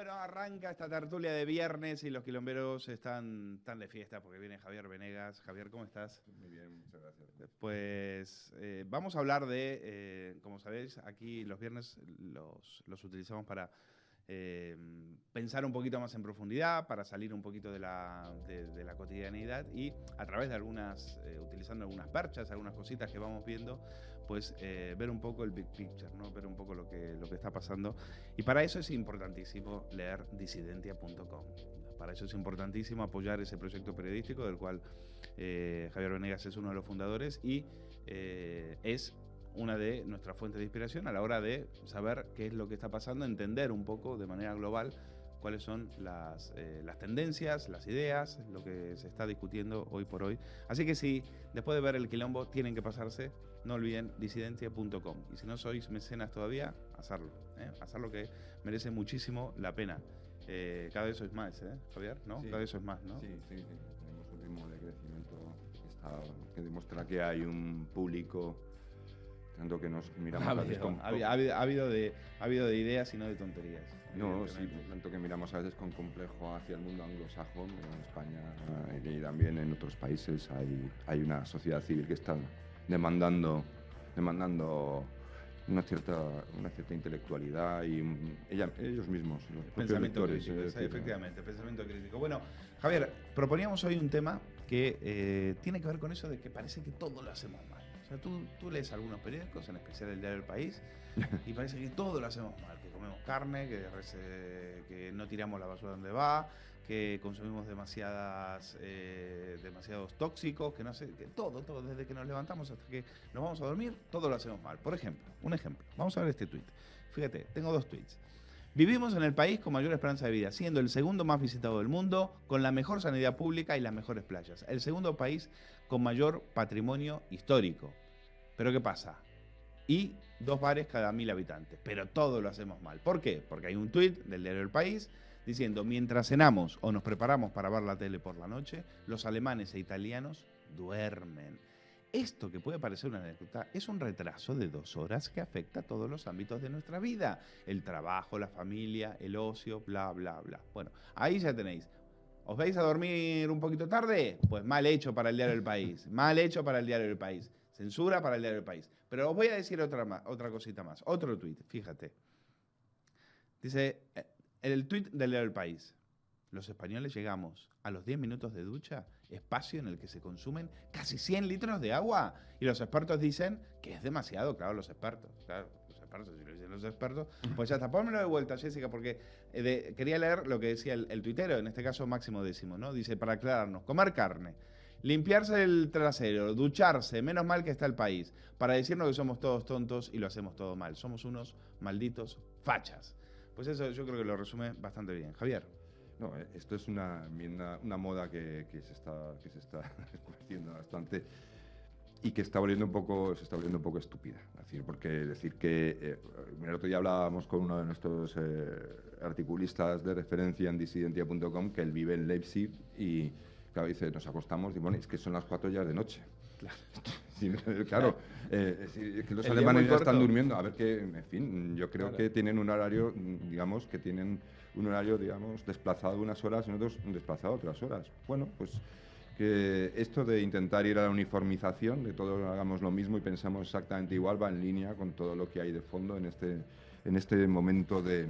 Bueno, arranca esta tertulia de viernes y los quilomberos están de fiesta porque viene Javier Venegas. Javier, ¿cómo estás? Muy bien, muchas gracias. Pues vamos a hablar de, como sabéis, aquí los viernes los utilizamos para pensar un poquito más en profundidad, para salir un poquito de la cotidianidad y a través de utilizando algunas perchas, algunas cositas que vamos viendo, pues ver un poco el big picture, ¿no? Ver un poco lo que está pasando. Y para eso es importantísimo leer disidentia.com. Para eso es importantísimo apoyar ese proyecto periodístico del cual Javier Venegas es uno de los fundadores y es una de nuestras fuentes de inspiración a la hora de saber qué es lo que está pasando, entender un poco de manera global cuáles son las tendencias, las ideas, lo que se está discutiendo hoy por hoy. Así que si después de ver el quilombo tienen que pasarse, no olviden disidencia.com. Y si no sois mecenas todavía, hacerlo. Hacerlo, que merece muchísimo la pena. Cada vez sois más, Javier, ¿no? Sí. Cada vez sois más, ¿no? Sí. Tenemos un ritmo de crecimiento que demuestra que hay un público, tanto que nos miramos a veces con... Ha habido de ideas y no de tonterías. No, sí, tanto que miramos a veces con complejo hacia el mundo anglosajón, en España y también en otros países hay una sociedad civil que está demandando una cierta intelectualidad y ellos mismos, los propios lectores. Efectivamente, pensamiento crítico. Bueno, Javier, proponíamos hoy un tema que tiene que ver con eso de que parece que todo lo hacemos mal. O sea, tú lees algunos periódicos, en especial el Diario del País, y parece que todo lo hacemos mal, que comemos carne, que no tiramos la basura donde va, que consumimos demasiados tóxicos, que no sé, que todo, desde que nos levantamos hasta que nos vamos a dormir, todo lo hacemos mal. Por ejemplo, un ejemplo, vamos a ver este tuit. Fíjate, tengo dos tuits. Vivimos en el país con mayor esperanza de vida, siendo el segundo más visitado del mundo, con la mejor sanidad pública y las mejores playas. El segundo país con mayor patrimonio histórico. ¿Pero qué pasa? Y 2 bares cada 1000 habitantes. Pero todo lo hacemos mal. ¿Por qué? Porque hay un tuit del Diario del País diciendo: mientras cenamos o nos preparamos para ver la tele por la noche, los alemanes e italianos duermen. Esto, que puede parecer una anécdota, es un retraso de 2 horas que afecta a todos los ámbitos de nuestra vida. El trabajo, la familia, el ocio, bla, bla, bla. Bueno, ahí ya tenéis. ¿Os vais a dormir un poquito tarde? Pues mal hecho para el Diario del País. Mal hecho para el Diario del País. Censura para el Diario del País. Pero os voy a decir otra cosita más. Otro tuit, fíjate. Dice, el tuit del Diario del País: los españoles llegamos a los 10 minutos de ducha, espacio en el que se consumen casi 100 litros de agua. Y los expertos dicen que es demasiado, claro, los expertos. Claro, si lo dicen los expertos, pues ya está. Pónmelo de vuelta, Jessica, porque quería leer lo que decía el tuitero, en este caso Máximo Décimo, ¿no? Dice, para aclararnos, comer carne, limpiarse el trasero, ducharse, menos mal que está el país, para decirnos que somos todos tontos y lo hacemos todo mal. Somos unos malditos fachas. Pues eso yo creo que lo resume bastante bien. Javier. No, esto es una moda que se está haciendo bastante y que se está volviendo un poco estúpida. Decir que el otro día hablábamos con uno de nuestros articulistas de referencia en disidentia.com, que él vive en Leipzig y claro, dice, nos acostamos y bueno, es que son las 4 ya de noche. Claro. Sí, claro, es que los alemanes ya están durmiendo. A ver, que, en fin, yo creo que tienen un horario, digamos, desplazado unas horas y nosotros desplazado otras horas. Bueno, pues que esto de intentar ir a la uniformización, de todos hagamos lo mismo y pensamos exactamente igual, va en línea con todo lo que hay de fondo en este momento de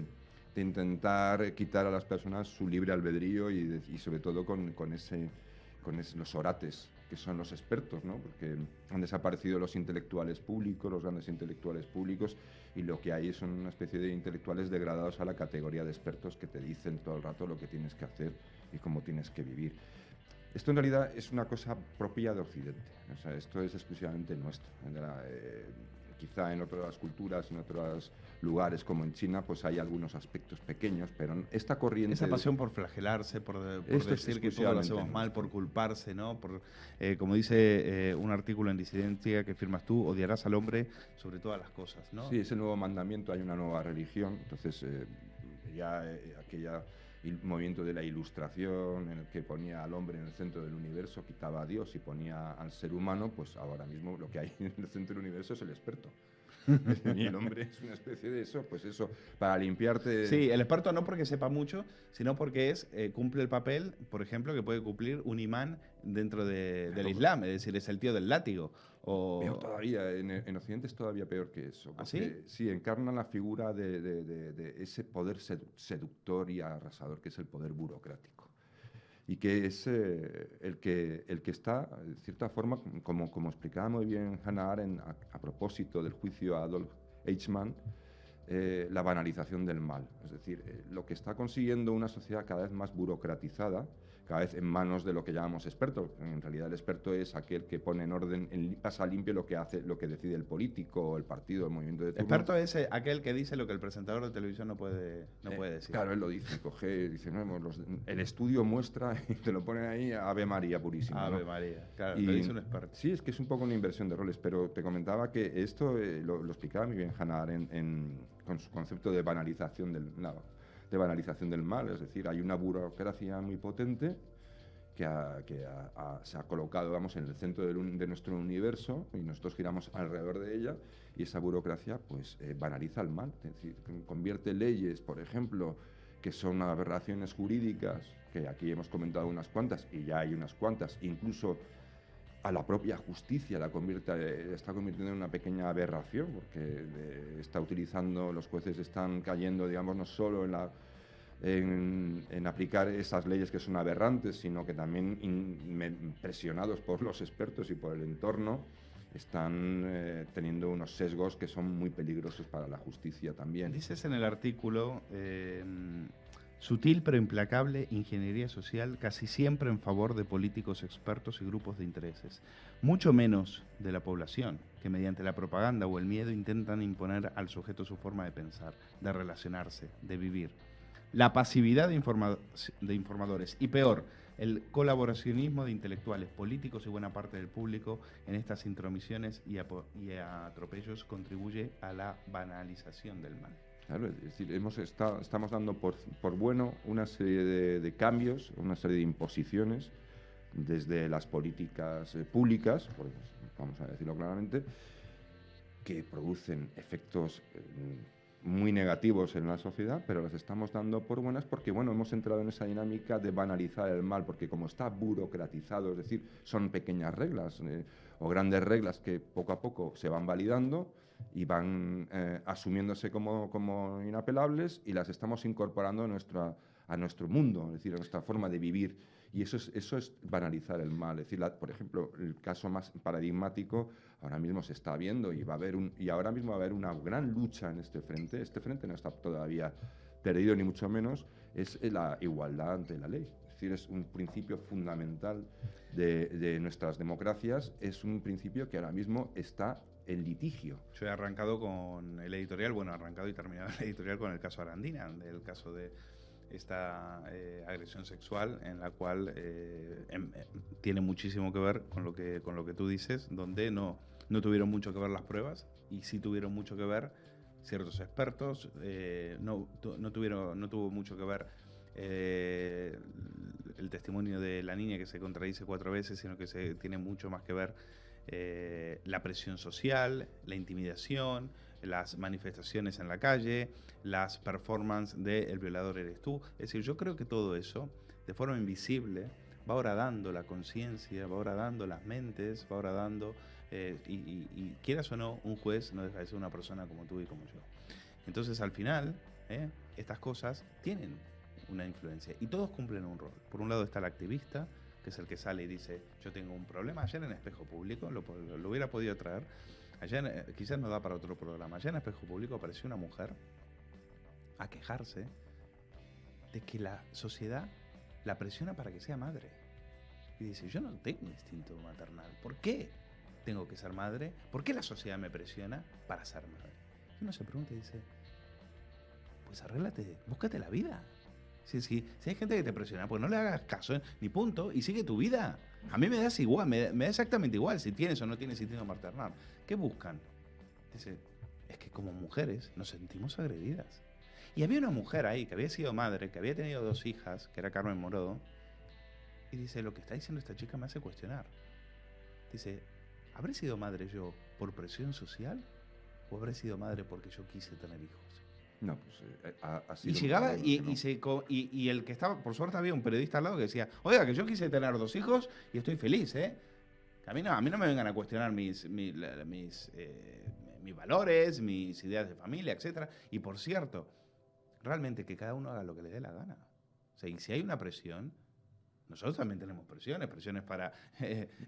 intentar quitar a las personas su libre albedrío y sobre todo con los orates, que son los expertos, ¿no? Porque han desaparecido los intelectuales públicos, los grandes intelectuales públicos, y lo que hay son una especie de intelectuales degradados a la categoría de expertos que te dicen todo el rato lo que tienes que hacer y cómo tienes que vivir. Esto en realidad es una cosa propia de Occidente, o sea, esto es exclusivamente nuestro. Quizá en otras culturas, en otros lugares como en China, pues hay algunos aspectos pequeños, pero esta corriente... Esa pasión por flagelarse, por decir que todo lo hacemos mal, por culparse, ¿no? Como dice un artículo en Disidencia que firmas tú, odiarás al hombre sobre todas las cosas, ¿no? Sí, ese nuevo mandamiento, hay una nueva religión, entonces el movimiento de la Ilustración, en el que ponía al hombre en el centro del universo, quitaba a Dios y ponía al ser humano, pues ahora mismo lo que hay en el centro del universo es el experto. Y el hombre es una especie de eso, pues eso, para limpiarte... Sí, el experto no porque sepa mucho, sino porque cumple el papel, por ejemplo, que puede cumplir un imán dentro del Islam, es decir, es el tío del látigo. Peor todavía, en Occidente es todavía peor que eso. ¿Ah, sí? Sí, encarna la figura de ese poder seductor y arrasador que es el poder burocrático. Y que es el que está, de cierta forma, como explicaba muy bien Hannah Arendt a propósito del juicio a Adolf Eichmann, la banalización del mal. Es decir, lo que está consiguiendo una sociedad cada vez más burocratizada, cada vez en manos de lo que llamamos expertos. En realidad el experto es aquel que pone en orden, pasa limpio lo que decide el político, el partido, el movimiento de turno. Experto es aquel que dice lo que el presentador de televisión no puede decir. Claro, él lo dice, dice, no, el estudio muestra y te lo pone ahí, Ave María purísima. Ave ¿no? María, claro, lo dice un experto. Sí, es que es un poco una inversión de roles, pero te comentaba que esto lo explicaba muy bien Hannah Arendt con su concepto de banalización del mal, es decir, hay una burocracia muy potente que se ha colocado, vamos, en el centro de nuestro universo y nosotros giramos alrededor de ella y esa burocracia, pues, banaliza el mal, es decir, convierte leyes, por ejemplo, que son aberraciones jurídicas, que aquí hemos comentado unas cuantas y ya hay unas cuantas, incluso a la propia justicia está convirtiendo en una pequeña aberración, porque los jueces están cayendo, digamos, no solo en aplicar esas leyes que son aberrantes, sino que también presionados por los expertos y por el entorno, están teniendo unos sesgos que son muy peligrosos para la justicia también. Dices en el artículo, sutil pero implacable ingeniería social casi siempre en favor de políticos expertos y grupos de intereses, mucho menos de la población, que mediante la propaganda o el miedo intentan imponer al sujeto su forma de pensar, de relacionarse, de vivir. La pasividad de informadores y peor, el colaboracionismo de intelectuales, políticos y buena parte del público en estas intromisiones y atropellos contribuye a la banalización del mal. Claro, es decir, estamos dando por bueno una serie de cambios, una serie de imposiciones desde las políticas públicas, vamos a decirlo claramente, que producen efectos muy negativos en la sociedad, pero las estamos dando por buenas porque, bueno, hemos entrado en esa dinámica de banalizar el mal, porque como está burocratizado, es decir, son pequeñas reglas o grandes reglas que poco a poco se van validando y van asumiéndose como inapelables y las estamos incorporando a nuestro mundo, es decir, a nuestra forma de vivir. Y eso es banalizar el mal. Es decir, por ejemplo, el caso más paradigmático ahora mismo se está viendo y ahora mismo va a haber una gran lucha en este frente. Este frente no está todavía perdido, ni mucho menos, es la igualdad ante la ley. Es decir, es un principio fundamental de nuestras democracias, es un principio que ahora mismo está en litigio. Yo he arrancado con el editorial, arrancado y terminado el editorial con el caso Arandina, el caso de esta agresión sexual en la cual tiene muchísimo que ver con lo que tú dices, donde no tuvieron mucho que ver las pruebas y sí tuvieron mucho que ver ciertos expertos, no tuvo mucho que ver el testimonio de la niña que se contradice 4 veces, sino que tiene mucho más que ver la presión social, la intimidación, las manifestaciones en la calle, las performances de El violador eres tú. Es decir, yo creo que todo eso, de forma invisible, va horadando la conciencia, va horadando las mentes, va horadando, y quieras o no, un juez no deja de ser una persona como tú y como yo. Entonces, al final, estas cosas tienen una influencia y todos cumplen un rol. Por un lado está el activista, que es el que sale y dice, yo tengo un problema. Ayer en Espejo Público, lo hubiera podido traer, ayer quizás no da para otro programa, ayer en Espejo Público apareció una mujer a quejarse de que la sociedad la presiona para que sea madre. Y dice, yo no tengo instinto maternal, ¿por qué tengo que ser madre? ¿Por qué la sociedad me presiona para ser madre? Y uno se pregunta y dice, pues arréglate, búscate la vida. Si hay gente que te presiona, pues no le hagas caso, ni punto, y sigue tu vida. A mí me das igual, me da exactamente igual si tienes o no tienes instinto maternal. ¿Qué buscan? Dice, es que como mujeres nos sentimos agredidas. Y había una mujer ahí que había sido madre, que había tenido 2 hijas, que era Carmen Morodo, y dice, lo que está diciendo esta chica me hace cuestionar. Dice, ¿habré sido madre yo por presión social o habré sido madre porque yo quise tener hijos. No, pues ha Y sido llegaba un y, modelo que y el que estaba, por suerte había un periodista al lado que decía, oiga, que yo quise tener 2 hijos y estoy feliz, ¿eh? Que a mí no me vengan a cuestionar mis valores, mis ideas de familia, etcétera. Y por cierto, realmente que cada uno haga lo que le dé la gana. O sea, y si hay una presión, nosotros también tenemos presiones para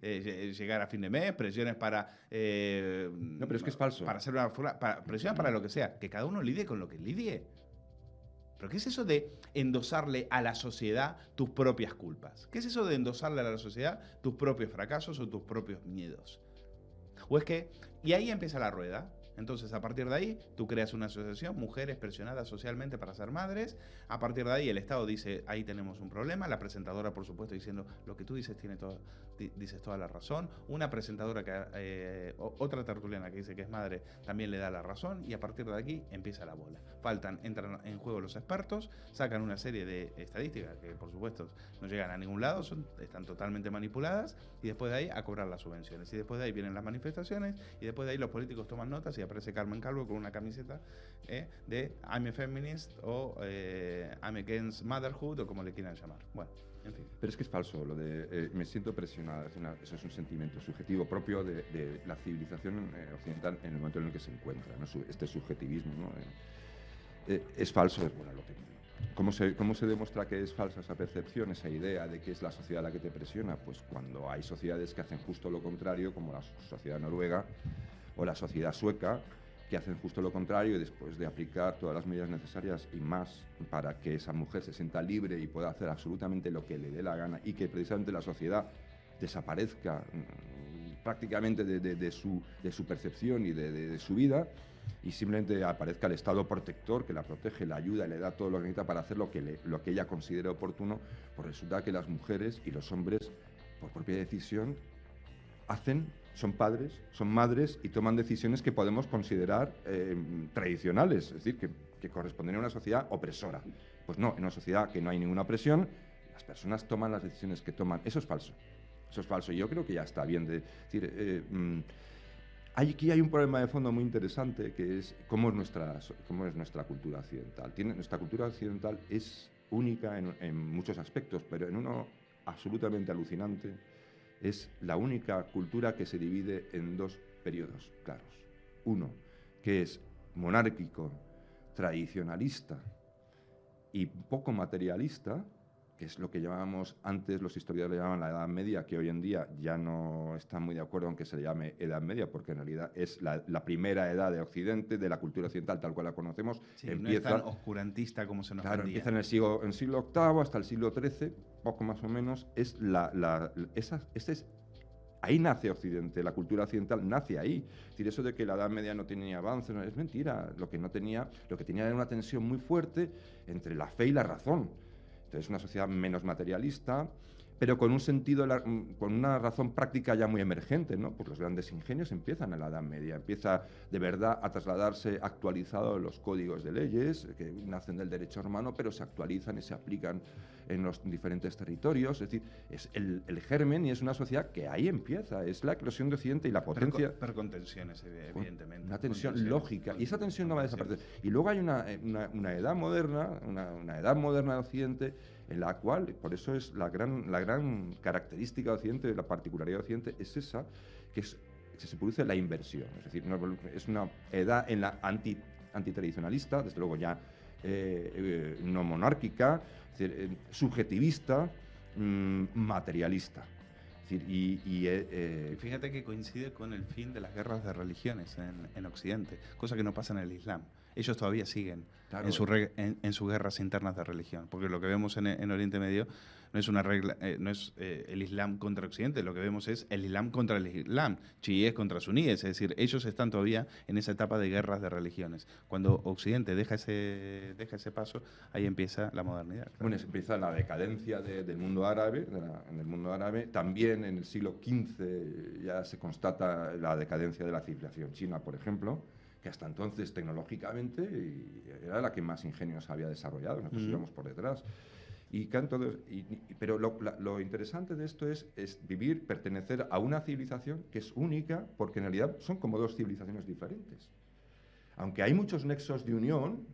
llegar a fin de mes, presiones para... No, pero es que es falso. Para hacer presiones para lo que sea. Que cada uno lidie con lo que lidie. ¿Pero qué es eso de endosarle a la sociedad tus propias culpas? ¿Qué es eso de endosarle a la sociedad tus propios fracasos o tus propios miedos? O es que... Y ahí empieza la rueda. Entonces, a partir de ahí, tú creas una asociación, mujeres presionadas socialmente para ser madres. A partir de ahí, el Estado dice, ahí tenemos un problema. La presentadora, por supuesto, diciendo, lo que tú dices dices toda la razón. Una presentadora, otra tertuliana que dice que es madre, también le da la razón. Y a partir de aquí, empieza la bola. Entran en juego los expertos, sacan una serie de estadísticas que, por supuesto, no llegan a ningún lado, están totalmente manipuladas. Y después de ahí, a cobrar las subvenciones. Y después de ahí vienen las manifestaciones. Y después de ahí, los políticos toman notas y aparece Carmen Calvo con una camiseta de I'm a feminist o I'm against motherhood o como le quieran llamar. Bueno, en fin. Pero es que es falso, lo de me siento presionada, eso es un sentimiento subjetivo propio de la civilización occidental en el momento en el que se encuentra, ¿no? Este subjetivismo, ¿no? Es falso, es bueno lo que... ¿Cómo se demuestra que es falsa esa percepción, esa idea de que es la sociedad la que te presiona? Pues cuando hay sociedades que hacen justo lo contrario, como la sociedad noruega o la sociedad sueca, que hacen justo lo contrario y después de aplicar todas las medidas necesarias y más para que esa mujer se sienta libre y pueda hacer absolutamente lo que le dé la gana y que precisamente la sociedad desaparezca prácticamente de su percepción y de su vida y simplemente aparezca el Estado protector que la protege, la ayuda y le da todo lo que necesita para hacer lo que ella considere oportuno, pues resulta que las mujeres y los hombres, por propia decisión, son padres, son madres y toman decisiones que podemos considerar tradicionales, es decir, que corresponden a una sociedad opresora. Pues no, en una sociedad que no hay ninguna opresión, las personas toman las decisiones que toman. Eso es falso. Eso es falso. Y yo creo que ya está bien de decir... aquí hay un problema de fondo muy interesante, que es cómo es nuestra cultura occidental. Nuestra cultura occidental es única en muchos aspectos, pero en uno absolutamente alucinante. Es la única cultura que se divide en 2 periodos claros. Uno, que es monárquico, tradicionalista y poco materialista, que es lo que llamábamos antes, los historiadores le llamaban la Edad Media, que hoy en día ya no están muy de acuerdo en que se le llame Edad Media, porque en realidad es la primera edad de Occidente, de la cultura occidental tal cual la conocemos. Sí, empieza, no es tan oscurantista como se nos vendía. Empieza en el siglo VIII hasta el siglo XIII, poco más o menos. Ahí nace Occidente, la cultura occidental nace ahí. Es decir, eso de que la Edad Media no tenía avances, no, es mentira. Lo que tenía era una tensión muy fuerte entre la fe y la razón. Entonces, una sociedad menos materialista, pero con un sentido, con una razón práctica ya muy emergente, ¿no? Pues los grandes ingenios empiezan en la Edad Media, empieza de verdad a trasladarse actualizados los códigos de leyes que nacen del derecho romano, pero se actualizan y se aplican en los diferentes territorios. Es decir, es el germen y es una sociedad que ahí empieza, es la eclosión de Occidente y la potencia. Pero con tensiones, evidentemente. Una tensión lógica, y esa tensión no va a desaparecer. Y luego hay una edad moderna, una edad moderna de Occidente, en la cual, por eso es la gran característica de Occidente, la particularidad de Occidente, es esa, que se produce la inversión. Es decir, es una edad en la antitradicionalista, desde luego ya no monárquica, es decir, subjetivista, materialista. Es decir, y fíjate que coincide con el fin de las guerras de religiones en Occidente, cosa que no pasa en el Islam. Ellos todavía siguen en sus guerras internas de religión, porque lo que vemos en Oriente Medio no es no es el Islam contra Occidente, lo que vemos es el Islam contra el Islam, chiíes contra suníes, es decir, ellos están todavía en esa etapa de guerras de religiones. Cuando Occidente deja ese paso, ahí empieza la modernidad. Claro. Bueno, empieza la decadencia del mundo árabe, en el mundo árabe. También en el siglo XV ya se constata la decadencia de la civilización china, por ejemplo, que hasta entonces tecnológicamente era la que más ingenios había desarrollado, nosotros íbamos por detrás. Pero lo interesante de esto es pertenecer a una civilización que es única, porque en realidad son como 2 civilizaciones diferentes. aunque hay muchos nexos de unión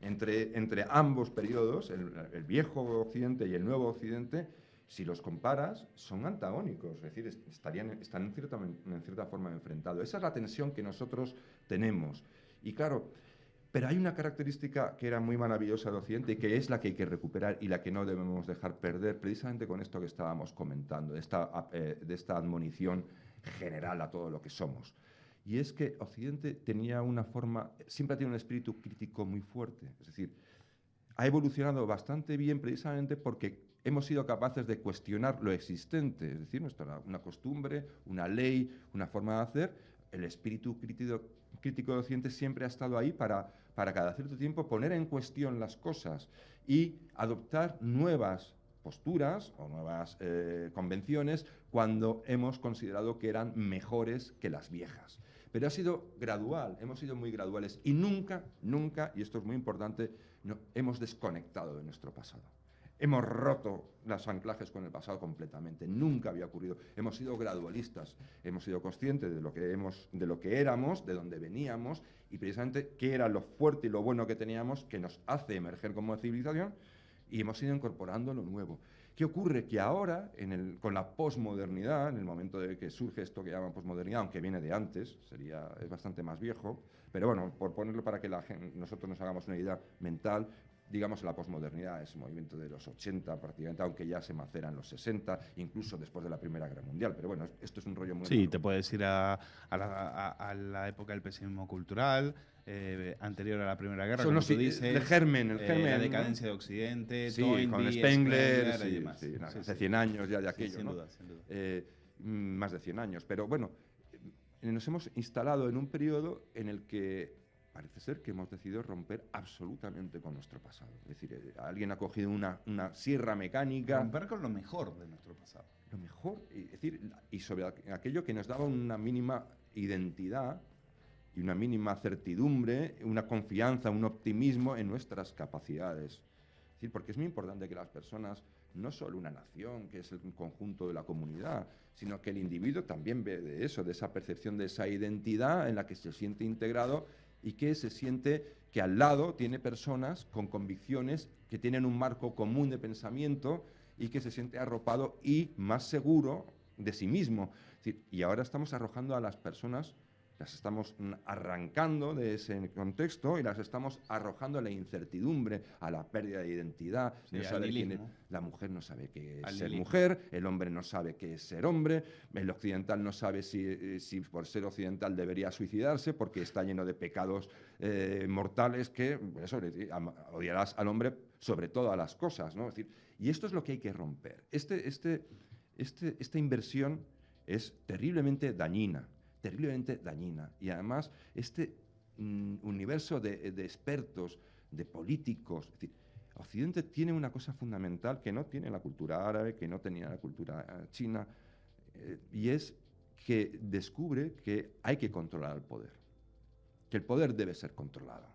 entre ambos periodos, el viejo Occidente y el nuevo Occidente, si los comparas, son antagónicos, es decir, están en cierta forma enfrentados. Esa es la tensión que nosotros tenemos. Y claro, pero hay una característica que era muy maravillosa del Occidente y que es la que hay que recuperar y la que no debemos dejar perder, precisamente con esto que estábamos comentando, de esta admonición general a todo lo que somos. Y es que Occidente tenía una forma, siempre ha tenido un espíritu crítico muy fuerte. Es decir, ha evolucionado bastante bien precisamente porque hemos sido capaces de cuestionar lo existente, es decir, una costumbre, una ley, una forma de hacer. El espíritu crítico de Occidente siempre ha estado ahí para cada cierto tiempo poner en cuestión las cosas y adoptar nuevas posturas o nuevas convenciones cuando hemos considerado que eran mejores que las viejas. Pero ha sido gradual, hemos sido muy graduales y nunca, y esto es muy importante, hemos desconectado de nuestro pasado. Hemos roto los anclajes con el pasado completamente. Nunca había ocurrido. Hemos sido gradualistas. Hemos sido conscientes de lo que éramos, de dónde veníamos y precisamente qué era lo fuerte y lo bueno que teníamos que nos hace emerger como civilización y hemos ido incorporando lo nuevo. ¿Qué ocurre? Que ahora, con la posmodernidad, en el momento de que surge esto que llaman posmodernidad, aunque viene de antes, es bastante más viejo, pero bueno, por ponerlo para que nosotros nos hagamos una idea mental, digamos, la posmodernidad es un movimiento de los 80 prácticamente, aunque ya se macera en los 60, incluso después de la Primera Guerra Mundial. Pero bueno, esto es un rollo muy... Sí, largo. Te puedes ir a la época del pesimismo cultural, anterior a la Primera Guerra, como tú dices. El germen, la decadencia, ¿no?, de Occidente, sí, Toynbee, con Spengler y demás. Sí, hace 100 años ya de aquello, sin ¿no? duda, sin duda. Más de 100 años. Pero bueno, nos hemos instalado en un periodo en el que parece ser que hemos decidido romper absolutamente con nuestro pasado. Es decir, alguien ha cogido una sierra mecánica... Romper con lo mejor de nuestro pasado. Lo mejor, es decir, y sobre aquello que nos daba una mínima identidad y una mínima certidumbre, una confianza, un optimismo en nuestras capacidades. Es decir, porque es muy importante que las personas, no solo una nación, que es el conjunto de la comunidad, sino que el individuo también ve de eso, de esa percepción, de esa identidad en la que se siente integrado y que se siente que al lado tiene personas con convicciones que tienen un marco común de pensamiento y que se siente arropado y más seguro de sí mismo. Es decir, y ahora estamos arrojando a las personas, las estamos arrancando de ese contexto y las estamos arrojando a la incertidumbre, a la pérdida de identidad. Sí, no sabe la mujer no sabe qué es ser mujer, el hombre no sabe qué es ser hombre, el occidental no sabe si por ser occidental debería suicidarse porque está lleno de pecados mortales que odiarás al hombre sobre todas las cosas, ¿no? Es decir, y esto es lo que hay que romper. Esta inversión es terriblemente dañina. Y además universo de expertos, de políticos, es decir, Occidente tiene una cosa fundamental que no tiene la cultura árabe, que no tenía la cultura china, y es que descubre que hay que controlar el poder, que el poder debe ser controlado.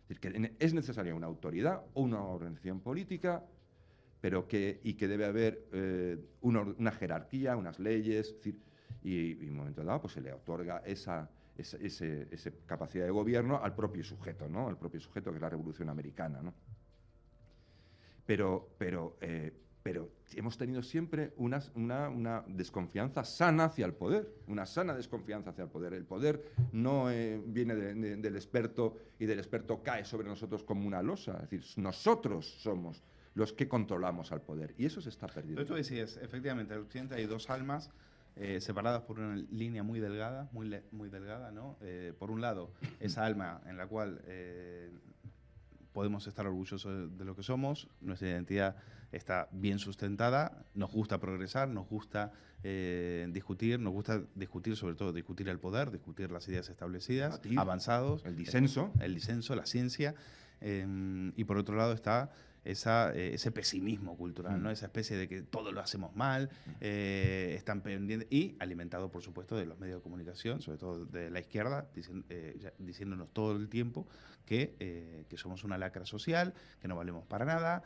Es decir, que es necesaria una autoridad o una organización política, pero que debe haber una jerarquía, unas leyes, es decir, y en un momento dado pues se le otorga esa capacidad de gobierno al propio sujeto, ¿no? Al propio sujeto, que es la Revolución Americana, ¿no? Pero hemos tenido siempre una desconfianza sana hacia el poder, una sana desconfianza hacia el poder. El poder no viene del experto y del experto cae sobre nosotros como una losa, es decir, nosotros somos los que controlamos al poder y eso se está perdiendo. Pero tú decías, efectivamente, en el Occidente hay dos almas separadas por una línea muy delgada, muy delgada, ¿no? Por un lado, esa alma en la cual podemos estar orgullosos de lo que somos, nuestra identidad está bien sustentada, nos gusta progresar, nos gusta discutir, sobre todo discutir el poder, discutir las ideas establecidas, avanzados. El disenso. El disenso, la ciencia. Y por otro lado está ese pesimismo cultural, ¿no? Esa especie de que todo lo hacemos mal, están pendientes, y alimentado, por supuesto, de los medios de comunicación, sobre todo de la izquierda, diciéndonos todo el tiempo que somos una lacra social, que no valemos para nada,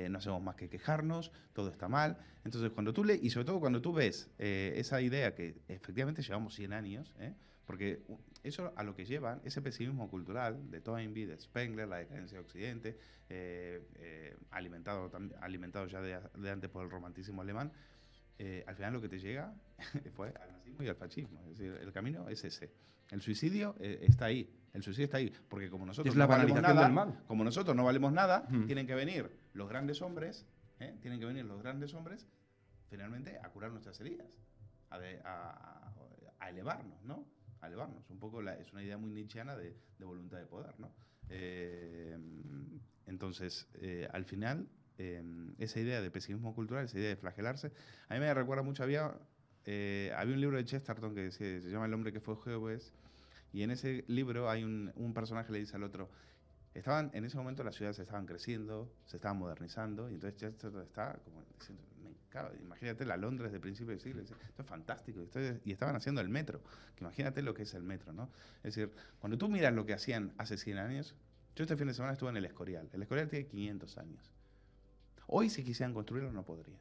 no hacemos más que quejarnos, todo está mal. Entonces, cuando tú lees, y sobre todo cuando tú ves esa idea que efectivamente llevamos 100 años, Porque eso a lo que llevan, ese pesimismo cultural de Toynbee, de Spengler, la decadencia de Occidente, alimentado ya de antes por el romanticismo alemán, al final lo que te llega fue al nazismo y al fascismo. Es decir, el camino es ese. El suicidio está ahí. El suicidio está ahí. Porque como nosotros no valemos nada, como nosotros no valemos nada, tienen que venir los grandes hombres, finalmente a curar nuestras heridas, a elevarnos, ¿no? A elevarnos. Un poco es una idea muy nietzscheana de voluntad de poder, ¿no? Entonces, al final, esa idea de pesimismo cultural, esa idea de flagelarse, a mí me recuerda mucho, había un libro de Chesterton que se llama El hombre que fue jueves, y en ese libro hay un personaje que le dice al otro, en ese momento las ciudades estaban creciendo, se estaban modernizando, y entonces Chesterton está como diciendo, imagínate la Londres de principio del siglo, esto es fantástico, y estaban haciendo el metro, que imagínate lo que es el metro, ¿no? Es decir, cuando tú miras lo que hacían hace 100 años, yo este fin de semana estuve en el Escorial tiene 500 años. Hoy si quisieran construirlo no podrían.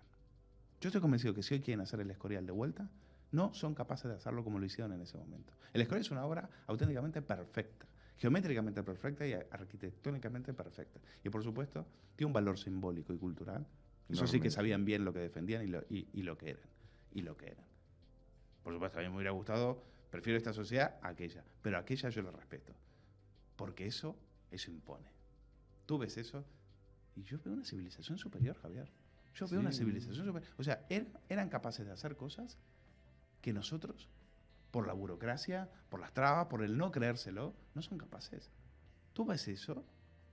Yo estoy convencido que si hoy quieren hacer el Escorial de vuelta, no son capaces de hacerlo como lo hicieron en ese momento. El Escorial es una obra auténticamente perfecta, geométricamente perfecta y arquitectónicamente perfecta. Y por supuesto, tiene un valor simbólico y cultural. Eso sí que sabían bien lo que defendían y lo que eran. Por supuesto, a mí me hubiera gustado, prefiero esta sociedad a aquella, pero a aquella yo la respeto. Porque eso impone. Tú ves eso y yo veo una civilización superior, Javier. Yo veo una civilización superior. O sea, eran capaces de hacer cosas que nosotros, por la burocracia, por las trabas, por el no creérselo, no son capaces. Tú ves eso,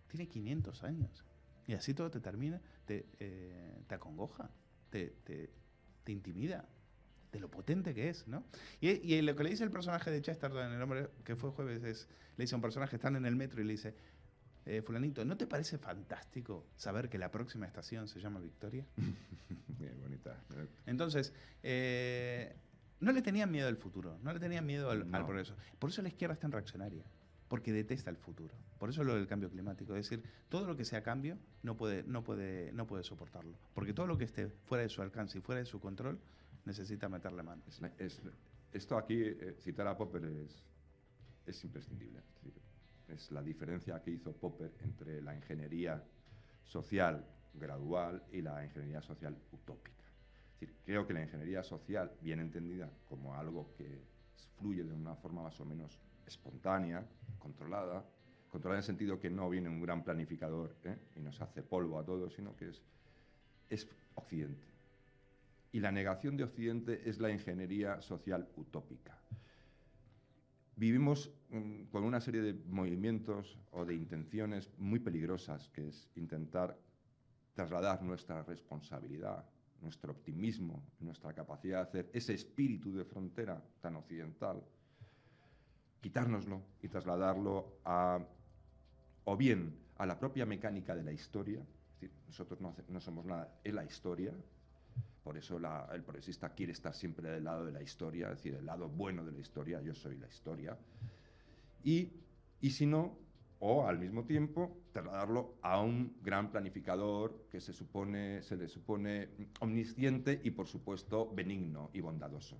tiene 500 años. Y así todo te termina, te acongoja, te intimida de lo potente que es, ¿no? Y lo que le dice el personaje de Chesterton en El hombre que fue jueves le dice a un personaje, están en el metro y le dice, fulanito, ¿no te parece fantástico saber que la próxima estación se llama Victoria? Bien bonita. Entonces, no le tenían miedo al futuro, no le tenían miedo al progreso. Por eso la izquierda es tan reaccionaria, porque detesta el futuro. Por eso lo del cambio climático. Es decir, todo lo que sea cambio no puede soportarlo. Porque todo lo que esté fuera de su alcance y fuera de su control necesita meterle mano. Esto aquí, citar a Popper es imprescindible. Es decir, es la diferencia que hizo Popper entre la ingeniería social gradual y la ingeniería social utópica. Es decir, creo que la ingeniería social, bien entendida como algo que fluye de una forma más o menos espontánea, controlada en el sentido que no viene un gran planificador y nos hace polvo a todos, sino que es Occidente. Y la negación de Occidente es la ingeniería social utópica. Vivimos con una serie de movimientos o de intenciones muy peligrosas, que es intentar trasladar nuestra responsabilidad, nuestro optimismo, nuestra capacidad de hacer ese espíritu de frontera tan occidental, quitárnoslo y trasladarlo o bien a la propia mecánica de la historia. Es decir, nosotros no somos nada, es la historia. Por eso el progresista quiere estar siempre del lado de la historia, es decir, el lado bueno de la historia, yo soy la historia. Y si no, o al mismo tiempo, trasladarlo a un gran planificador que se le supone omnisciente y, por supuesto, benigno y bondadoso.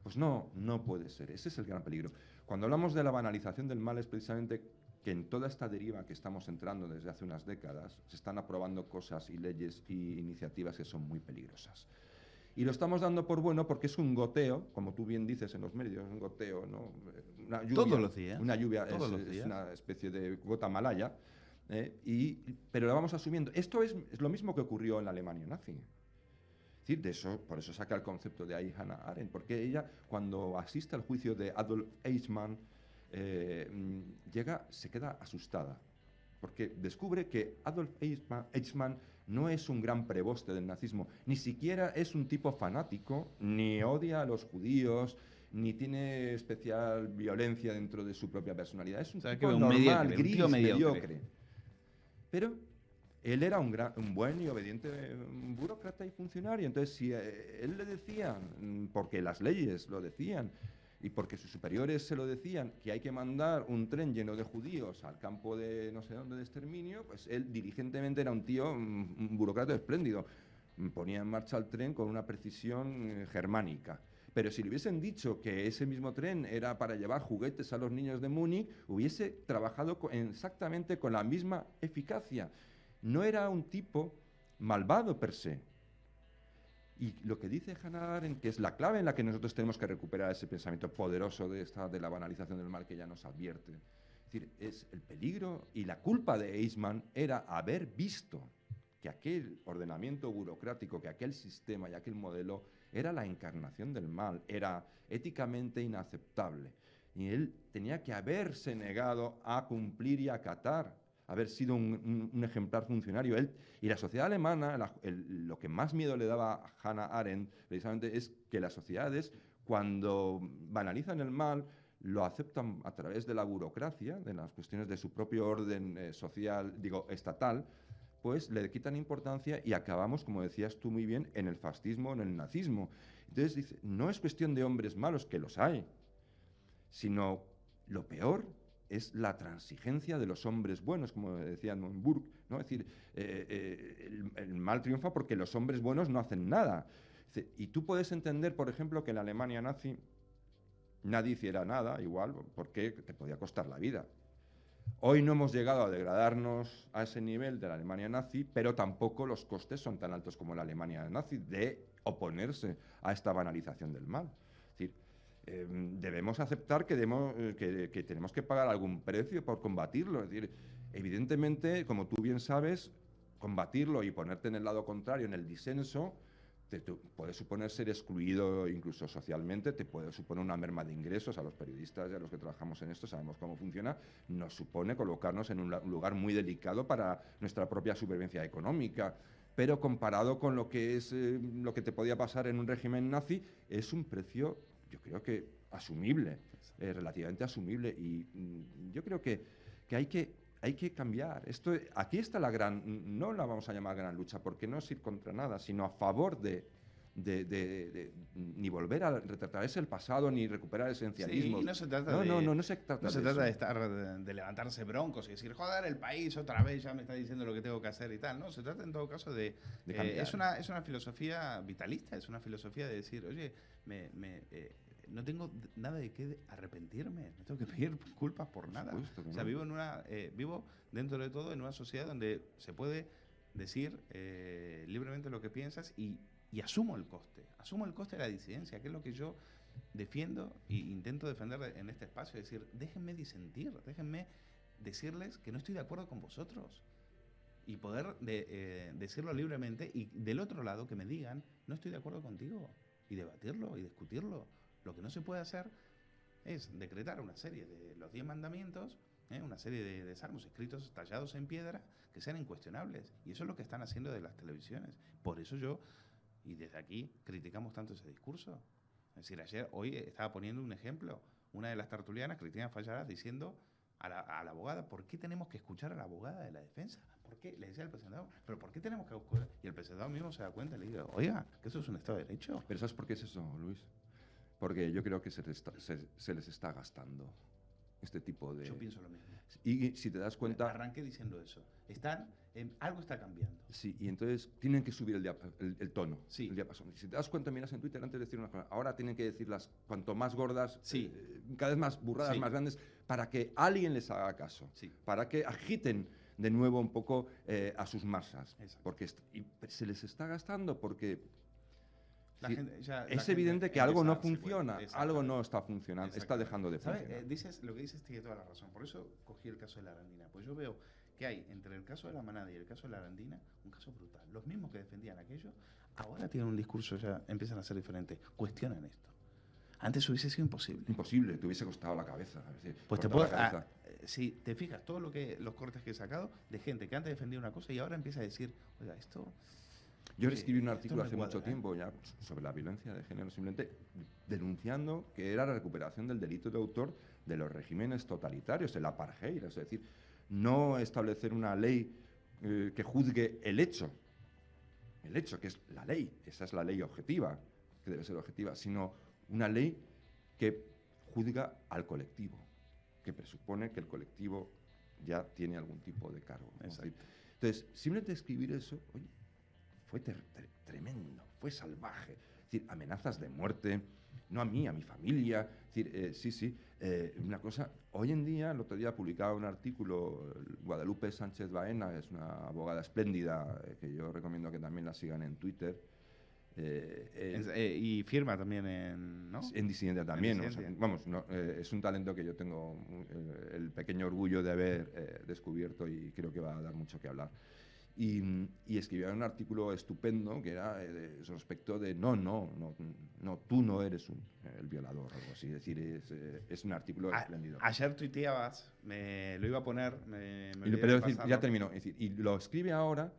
Pues no puede ser. Ese es el gran peligro. Cuando hablamos de la banalización del mal es precisamente que en toda esta deriva que estamos entrando desde hace unas décadas se están aprobando cosas y leyes y iniciativas que son muy peligrosas. Y lo estamos dando por bueno porque es un goteo, como tú bien dices en los medios, un goteo, ¿no? Una lluvia, todos los días. Una lluvia es una especie de gota malaya, pero la vamos asumiendo. Esto es lo mismo que ocurrió en la Alemania nazi. Es decir, por eso saca el concepto de ahí Hannah Arendt, porque ella, cuando asiste al juicio de Adolf Eichmann, se queda asustada, porque descubre que Adolf Eichmann no es un gran preboste del nazismo, ni siquiera es un tipo fanático, ni odia a los judíos, ni tiene especial violencia dentro de su propia personalidad. Es un tipo normal, gris, mediocre. Pero él era un buen y obediente burócrata y funcionario. Entonces, si él le decían, porque las leyes lo decían, y porque sus superiores se lo decían, que hay que mandar un tren lleno de judíos al campo de no sé dónde de exterminio, pues él diligentemente era un tío, un burócrata espléndido. Ponía en marcha el tren con una precisión germánica. Pero si le hubiesen dicho que ese mismo tren era para llevar juguetes a los niños de Múnich, hubiese trabajado exactamente con la misma eficacia. No era un tipo malvado per se. Y lo que dice Hannah Arendt, que es la clave en la que nosotros tenemos que recuperar ese pensamiento poderoso de la banalización del mal que ella nos advierte. Es decir, es el peligro y la culpa de Eichmann era haber visto que aquel ordenamiento burocrático, que aquel sistema y aquel modelo era la encarnación del mal, era éticamente inaceptable. Y él tenía que haberse negado a cumplir y acatar, haber sido un ejemplar funcionario. Él, y la sociedad alemana, lo que más miedo le daba a Hannah Arendt, precisamente, es que las sociedades, cuando banalizan el mal, lo aceptan a través de la burocracia, de las cuestiones de su propio orden social, estatal, pues le quitan importancia y acabamos, como decías tú muy bien, en el fascismo, en el nazismo. Entonces dice, no es cuestión de hombres malos, que los hay, sino lo peor es la transigencia de los hombres buenos, como decía Edmund Burke, ¿no? Es decir, el mal triunfa porque los hombres buenos no hacen nada. Y tú puedes entender, por ejemplo, que en la Alemania nazi nadie hiciera nada, igual, porque te podía costar la vida. Hoy no hemos llegado a degradarnos a ese nivel de la Alemania nazi, pero tampoco los costes son tan altos como la Alemania nazi de oponerse a esta banalización del mal. Es decir, debemos aceptar que tenemos que pagar algún precio por combatirlo. Es decir, evidentemente, como tú bien sabes, combatirlo y ponerte en el lado contrario, en el disenso, te puede suponer ser excluido incluso socialmente, te puede suponer una merma de ingresos a los periodistas y a los que trabajamos en esto, sabemos cómo funciona, nos supone colocarnos en un lugar muy delicado para nuestra propia supervivencia económica, pero comparado con lo que es lo que te podía pasar en un régimen nazi, es un precio, yo creo que asumible, relativamente asumible, y yo creo que hay que cambiar. Aquí está la gran, no la vamos a llamar gran lucha, porque no es ir contra nada, sino a favor de ni volver a retratar el pasado, ni recuperar esencialismo. Sí, no se trata de levantarse broncos y decir, joder, el país otra vez ya me está diciendo lo que tengo que hacer y tal. No, se trata en todo caso de es una filosofía vitalista, es una filosofía de decir, oye, no tengo nada de qué arrepentirme, no tengo que pedir culpas por nada. Supuesto, o sea, vivo dentro de todo en una sociedad donde se puede decir libremente lo que piensas y asumo el coste de la disidencia, que es lo que yo defiendo e intento defender en este espacio, es decir, déjenme disentir, déjenme decirles que no estoy de acuerdo con vosotros y poder decirlo libremente, y del otro lado que me digan, no estoy de acuerdo contigo, y debatirlo y discutirlo. Lo que no se puede hacer es decretar una serie de los 10 mandamientos, una serie de salmos escritos, tallados en piedra, que sean incuestionables. Y eso es lo que están haciendo de las televisiones. Por eso y desde aquí, criticamos tanto ese discurso. Es decir, hoy estaba poniendo un ejemplo, una de las tertulianas, Cristina Fallarás, diciendo a la abogada, ¿por qué tenemos que escuchar a la abogada de la defensa? ¿Por qué? Le decía al presentador, ¿pero por qué tenemos que escuchar? Y el presentador mismo se da cuenta y le dice, oiga, que eso es un Estado de Derecho. ¿Pero sabes por qué es eso, Luis? Porque yo creo que se les está gastando este tipo de... Yo pienso lo mismo. Y si te das cuenta... Arranqué diciendo eso. Algo está cambiando. Sí, y entonces tienen que subir el tono, sí. El diapasón. Si te das cuenta, miras en Twitter antes de decir una cosa, ahora tienen que decirlas cuanto más gordas, sí. Cada vez más burradas, sí. Más grandes, para que alguien les haga caso, sí. Para que agiten de nuevo un poco a sus masas. Exacto. Porque se les está gastando porque... Es evidente que algo no funciona, algo no está funcionando, está dejando de funcionar. Lo que dices tiene toda la razón. Por eso cogí el caso de la Arandina. Pues yo veo que hay entre el caso de la Manada y el caso de la Arandina un caso brutal. Los mismos que defendían aquello, ahora tienen un discurso, ya empiezan a ser diferentes. Cuestionan esto. Antes hubiese sido imposible. Imposible, te hubiese costado la cabeza. Pues si te fijas, todos los cortes que he sacado de gente que antes defendía una cosa y ahora empieza a decir, oiga, esto... Yo escribí un artículo hace mucho tiempo ya sobre la violencia de género, simplemente denunciando que era la recuperación del delito de autor de los regímenes totalitarios, el apartheid, es decir, no establecer una ley que juzgue el hecho que es la ley, esa es la ley objetiva, que debe ser objetiva, sino una ley que juzga al colectivo, que presupone que el colectivo ya tiene algún tipo de cargo. Entonces, simplemente escribir eso, oye, fue tremendo, fue salvaje. Es decir, amenazas de muerte, no a mí, a mi familia. Es decir, sí. Una cosa, hoy en día, el otro día publicaba un artículo, Guadalupe Sánchez Baena, es una abogada espléndida, que yo recomiendo que también la sigan en Twitter. Y firma también en Disidencia también. En Disidencia. O sea, vamos, es un talento que yo tengo el pequeño orgullo de haber descubierto y creo que va a dar mucho que hablar. Y escribía un artículo estupendo que era respecto de no, tú no eres el violador o algo así. Es decir, es un artículo espléndido. Ayer tuiteabas, me lo iba a poner, pero decir, ya terminó. Es decir, y lo escribe ahora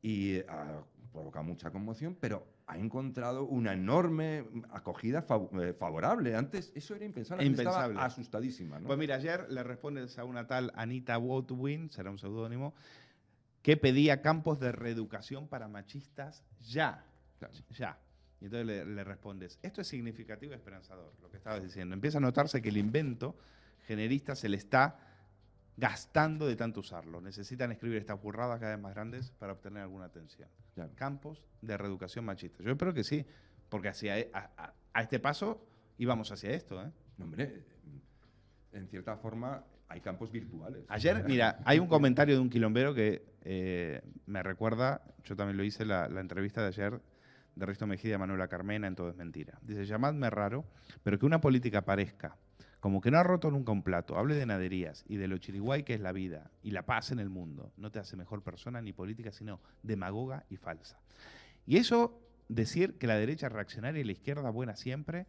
y ha provocado mucha conmoción, pero ha encontrado una enorme acogida favorable. Antes eso era impensable. Estaba asustadísima, ¿no? Pues mira, ayer le respondes a una tal Anita Woodwin, será un seudónimo, que pedía campos de reeducación para machistas ya. Claro. Ya. Y entonces le respondes, esto es significativo y esperanzador, lo que estabas diciendo. Empieza a notarse que el invento generista se le está gastando de tanto usarlo. Necesitan escribir estas burradas cada vez más grandes para obtener alguna atención. Claro. Campos de reeducación machista. Yo espero que sí, porque a este paso íbamos hacia esto. No, hombre, en cierta forma hay campos virtuales. Ayer, mira, hay un comentario de un quilombero que me recuerda, yo también lo hice, la entrevista de ayer de Risto Mejía y de Manuela Carmena en Todo es Mentira. Dice, llamadme raro, pero que una política parezca como que no ha roto nunca un plato, hable de naderías y de lo chiriguay que es la vida y la paz en el mundo, no te hace mejor persona ni política, sino demagoga y falsa. Y eso, decir que la derecha reaccionaria y la izquierda buena siempre,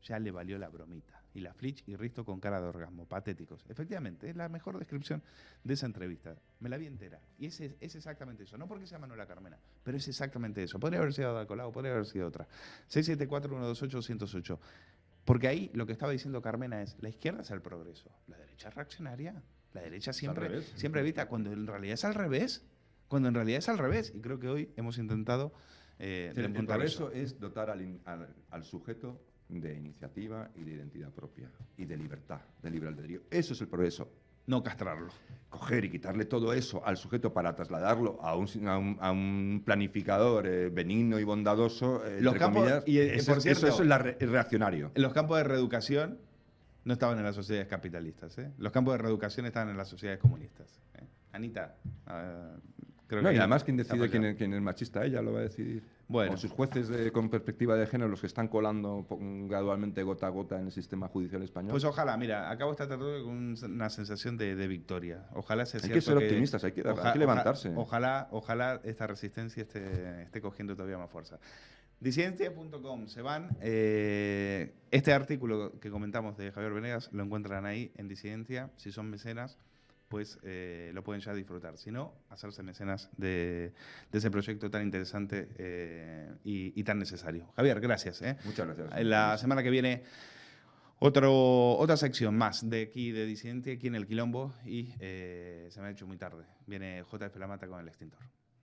ya le valió la bromita. Y la Flitch y Risto con cara de orgasmo, patéticos. Efectivamente, es la mejor descripción de esa entrevista. Me la vi entera. Y es exactamente eso. No porque sea Manuela Carmena, pero es exactamente eso. Podría haber sido Ada Colau, podría haber sido otra. 674-128-208. Porque ahí lo que estaba diciendo Carmena es, la izquierda es el progreso, la derecha es reaccionaria. La derecha siempre evita, cuando en realidad es al revés. Cuando en realidad es al revés. Y creo que hoy hemos intentado el progreso es dotar al sujeto de iniciativa y de identidad propia y de libertad, de libre albedrío. Eso es el progreso. No castrarlo. Coger y quitarle todo eso al sujeto para trasladarlo a un planificador benigno y bondadoso, los campos, comillas, por cierto, eso es reaccionario. Los campos de reeducación no estaban en las sociedades capitalistas. Los campos de reeducación estaban en las sociedades comunistas. Anita, creo que... Y además, ¿quién decide quién es machista? Ella lo va a decidir. Bueno. O sus jueces con perspectiva de género, los que están colando gradualmente gota a gota en el sistema judicial español. Pues ojalá, mira, acabo esta tarde con una sensación de victoria. Ojalá sea cierto. Hay que ser optimistas, hay que levantarse. Ojalá esta resistencia esté cogiendo todavía más fuerza. Disidencia.com, se van. Este artículo que comentamos de Javier Venegas lo encuentran ahí en Disidencia. Si son mecenas, pues lo pueden ya disfrutar. Si no, hacerse mecenas de ese proyecto tan interesante y tan necesario. Javier, gracias. Muchas gracias. La semana que viene, otra sección más de aquí de Disidencia, aquí en El Quilombo, y se me ha hecho muy tarde. Viene JF La Mata con El Extintor.